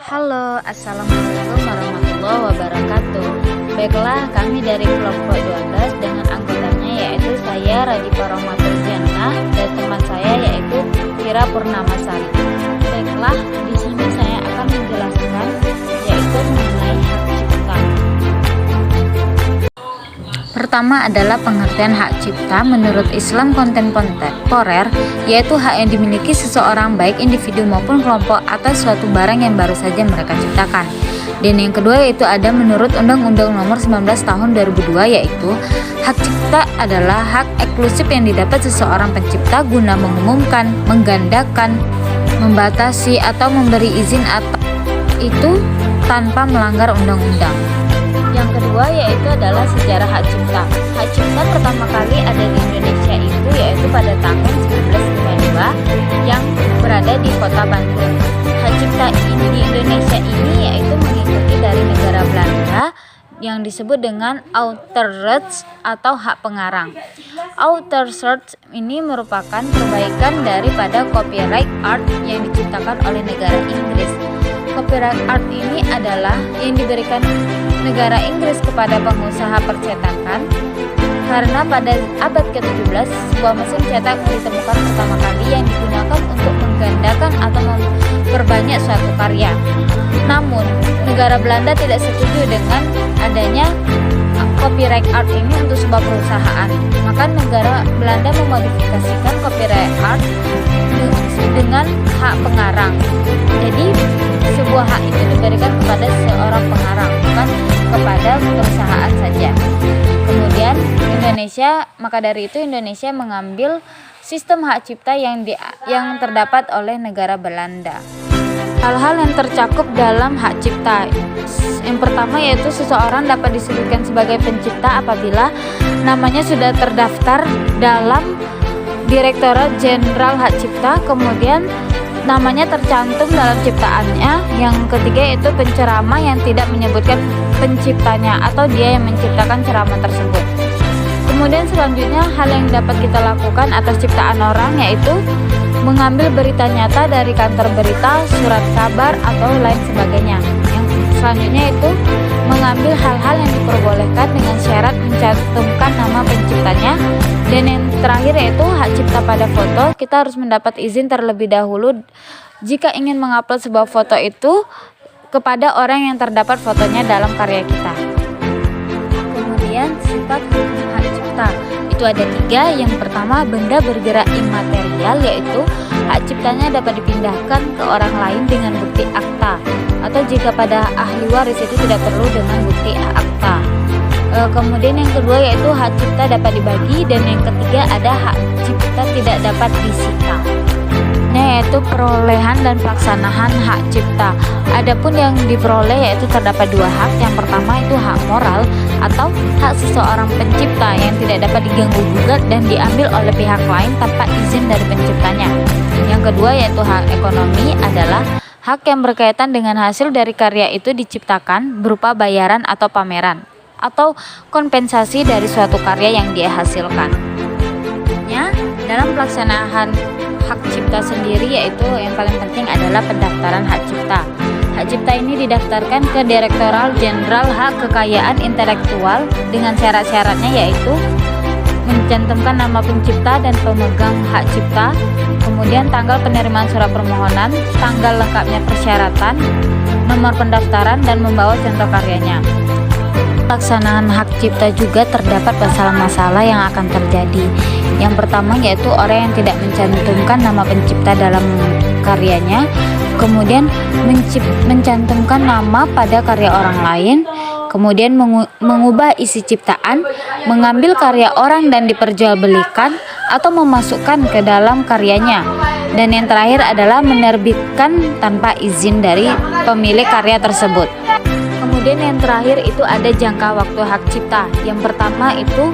Halo, Assalamualaikum warahmatullahi wabarakatuh. Baiklah, kami dari kelompok 12 dengan anggotanya yaitu saya Radhipa Rohmatul Jannah dan teman saya yaitu Kira Purnamasari. Baiklah, di sini saya akan menjelaskan yaitu mengenai hak cipta. Pertama adalah pengertian hak cipta menurut Islam kontemporer, yaitu hak yang dimiliki seseorang baik individu maupun kelompok atas suatu barang yang baru saja mereka ciptakan. Dan yang kedua yaitu ada menurut Undang-Undang Nomor 19 Tahun 2002, yaitu hak cipta adalah hak eksklusif yang didapat seseorang pencipta guna mengumumkan, menggandakan, membatasi atau memberi izin atau itu tanpa melanggar undang-undang. Yang kedua yaitu adalah sejarah hak cipta. Hak cipta pertama kali ada di Indonesia itu yaitu pada tahun 1952 yang berada di kota Bandung. Hak cipta ini di Indonesia ini yaitu mengikuti dari negara Belanda yang disebut dengan Outrecht atau hak pengarang. Outrecht ini merupakan perbaikan daripada copyright art yang diciptakan oleh negara Inggris. Copyright art ini adalah yang diberikan negara Inggris kepada pengusaha percetakan karena pada abad ke-17 sebuah mesin cetak ditemukan pertama kali yang digunakan untuk menggandakan atau memperbanyak suatu karya. Namun, negara Belanda tidak setuju dengan adanya copyright art ini untuk sebuah perusahaan. Maka negara Belanda memodifikasikan copyright art dengan hak pengarang. Jadi, sebuah hak itu diberikan kepada seorang pengarang, bukan kepada perusahaan saja. Kemudian maka dari itu Indonesia mengambil sistem hak cipta yang terdapat oleh negara Belanda. Hal-hal yang tercakup dalam hak cipta. Yang pertama yaitu seseorang dapat disebutkan sebagai pencipta apabila namanya sudah terdaftar dalam Direktorat Jenderal Hak Cipta, kemudian namanya tercantum dalam ciptaannya. Yang ketiga yaitu penceramah yang tidak menyebutkan penciptanya atau dia yang menciptakan ceramah tersebut. Kemudian selanjutnya hal yang dapat kita lakukan atas ciptaan orang yaitu mengambil berita nyata dari kantor berita, surat kabar atau lain sebagainya. Yang selanjutnya itu mengambil hal-hal yang diperbolehkan dengan syarat mencantumkan nama penciptanya. Dan yang terakhir yaitu hak cipta pada foto. Kita harus mendapat izin terlebih dahulu jika ingin mengupload sebuah foto itu kepada orang yang terdapat fotonya dalam karya kita. Kemudian sifat hukum hak cipta itu ada 3. Yang pertama, benda bergerak imaterial, yaitu hak ciptanya dapat dipindahkan ke orang lain dengan bukti akta, atau jika pada ahli waris itu tidak perlu dengan bukti akta. Kemudian yang kedua yaitu hak cipta dapat dibagi, dan yang ketiga ada hak cipta tidak dapat disita, yaitu perolehan dan pelaksanaan hak cipta. Adapun yang diperoleh yaitu terdapat 2 hak. Yang pertama itu hak moral atau hak seseorang pencipta yang tidak dapat diganggu gugat dan diambil oleh pihak lain tanpa izin dari penciptanya. Yang kedua yaitu hak ekonomi adalah hak yang berkaitan dengan hasil dari karya itu diciptakan berupa bayaran atau pameran atau kompensasi dari suatu karya yang dia hasilkan. Dalam pelaksanaan hak cipta sendiri yaitu yang paling penting adalah pendaftaran hak cipta. Hak cipta ini didaftarkan ke Direktorat Jenderal Hak Kekayaan Intelektual dengan syarat-syaratnya yaitu mencantumkan nama pencipta dan pemegang hak cipta, kemudian tanggal penerimaan surat permohonan, tanggal lengkapnya persyaratan, nomor pendaftaran, dan membawa contoh karyanya. Pelaksanaan hak cipta juga terdapat masalah-masalah yang akan terjadi. Yang pertama yaitu orang yang tidak mencantumkan nama pencipta dalam karyanya, kemudian mencantumkan nama pada karya orang lain, kemudian mengubah isi ciptaan, mengambil karya orang dan diperjualbelikan atau memasukkan ke dalam karyanya. Dan yang terakhir adalah menerbitkan tanpa izin dari pemilik karya tersebut. Kemudian yang terakhir itu ada jangka waktu hak cipta. Yang pertama itu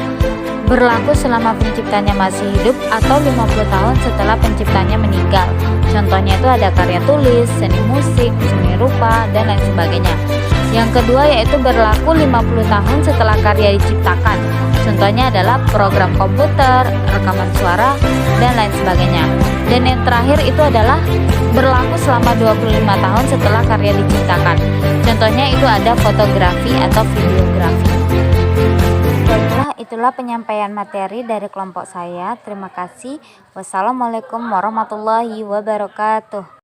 berlaku selama penciptanya masih hidup atau 50 tahun setelah penciptanya meninggal. Contohnya itu ada karya tulis, seni musik, seni rupa, dan lain sebagainya. Yang kedua yaitu berlaku 50 tahun setelah karya diciptakan. Contohnya adalah program komputer, rekaman suara, dan lain sebagainya. Dan yang terakhir itu adalah berlaku selama 25 tahun setelah karya diciptakan. Contohnya itu ada fotografi atau videografi. Baiklah, itulah penyampaian materi dari kelompok saya. Terima kasih. Wassalamualaikum warahmatullahi wabarakatuh.